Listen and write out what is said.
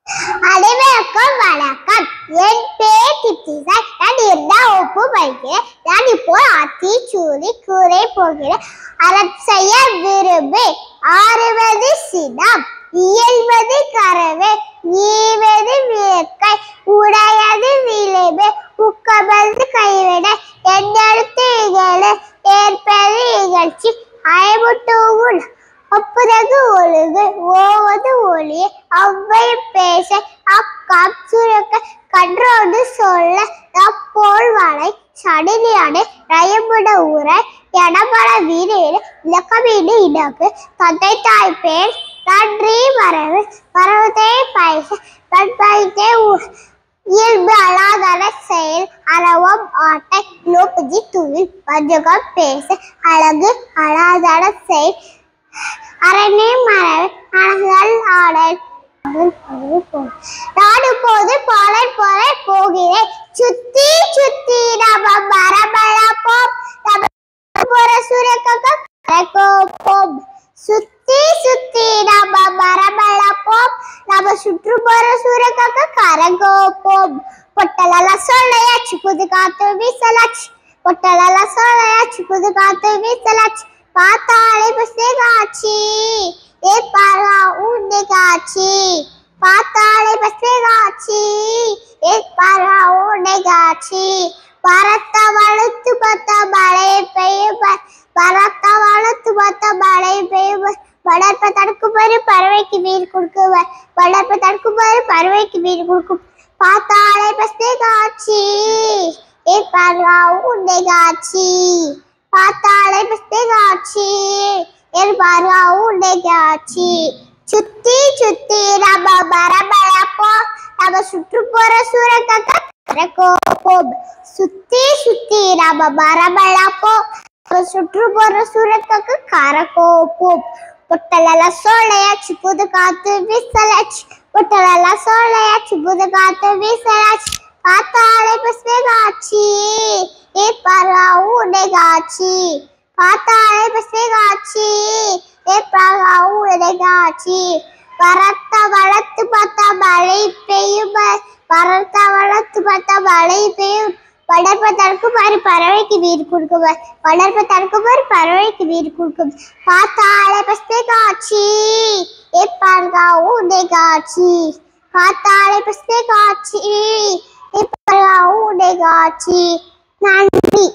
அனைவருக்கும் வணக்கம். என் பேர் கித்திசா. நான் 2ஆம் வகுப்பு படிக்கிறேன். நான் இப்போ ஆத்திச்சூடி கூரை போகிறேன். அறம் செய்ய விரும்பு ஆறுவது சினம், இயல்வது கரவே, ஈவது விளக்கை, உடையது விளைவு, உக்கமது கைவிட, எண்ணெழுத்து இகழு, ஏற்பது இகழ்ச்சி, அயமுட்டு ஒப்புதகு ஒழுகு, ஓவது ஒளிய, அவ்வை பேச, அக்கம் சுருக்க, கன்றோடு சொல்ல, அப்போல் வளை, சடிலியானே, ரயமுட உரை, எனமட வீரேறு, இலக்கமீடு இனக்கு, தந்தை தாய் பேர், நன்றி மரபு, மரபுதே பைச, நண்பைத்தே இயல்பு அலாதன செயல், அறவம் ஆட்டை, லோபதி துவில், வஞ்சகம் பேச, அழகு அலாதன செயல், அரணே மரபு, அழகல் ஆடல். நான் இப்போது பாலை போல போகிறேன். சுத்தி சுத்தி நம்ம மரமளப்போம், நம்ம சுரக்கோப்போம். சுத்தி சுத்தி நம்ம மரமளப்போம், நம்ம சுற்றுப்புற சுரக்க கரகோப்போம். பொட்டலெல்லாம் சொல்லையாச்சு, புது காத்து வீசலாச்சு. பொட்டலெல்லாம் சொல்லையாச்சு, புது காத்து வீசலாச்சு. பார்த்தாலே பஸ்தே காட்சி, ஏ பாரா உன்னை காட்சி. பார்த்தாலே பஸ்தே காட்சி, ஏ பாரா உன்னை காட்சி. பரத்த வளர்த்து பார்த்தா மழை பெய்யும், பரத்த வளர்த்து பார்த்தா மழை பெய்யும். வளர்ப்ப தடுக்குமாறு பறவைக்கு மீன் கொடுக்குவார், வளர்ப்ப தடுக்குமாறு பறவைக்கு மீன் கொடுக்கும். பார்த்தாலே பஸ்தே காட்சி, ஏ பாரா உன்னை காட்சி. பார்த்தாலே பஸ்தே காட்சி, என் பார்வா உன்னை காட்சி. சுத்தி சுத்தி நம்ம மரமளப்போம், நம்ம சுற்றுப்புற சுரக்க கரகோப்போம். சுத்தி சுத்தி நம்ம மரமளப்போம், நம்ம சுற்றுப்புற சுரக்க கரகோப்போம். பொட்டலெல்லாம் சோலையாச்சு, புது காத்து வீசலாச்சு. பொட்டலெல்லாம் சோலையாச்சு, புது காத்து வீசலாச்சு. பார்த்தாலே பஸ்தே காட்சி, ஏ பார்வா உன்னை காட்சி. பார்த்தாலே பஸ்தே காட்சி, ஏ பார்வா உன்னை காட்சி. பரத்த வளர்த்து பார்த்தா மழை பெய்யும், பரத்த வளர்த்து பார்த்தா மழை பெய்யும். வளர்ப்ப தடுக்குமாறு பறவைக்கு மீன் கொடுக்குவார், வளர்ப்ப தடுக்குமாறு பறவைக்கு மீன் கொடுக்கும். பார்த்தாலே பஸ்தே காட்சி, ஏ பார்வா உன்னை காட்சி. பார்த்தாலே பஸ்தே காட்சி, ஏ பார்வா உன்னை காட்சி. நன்றி.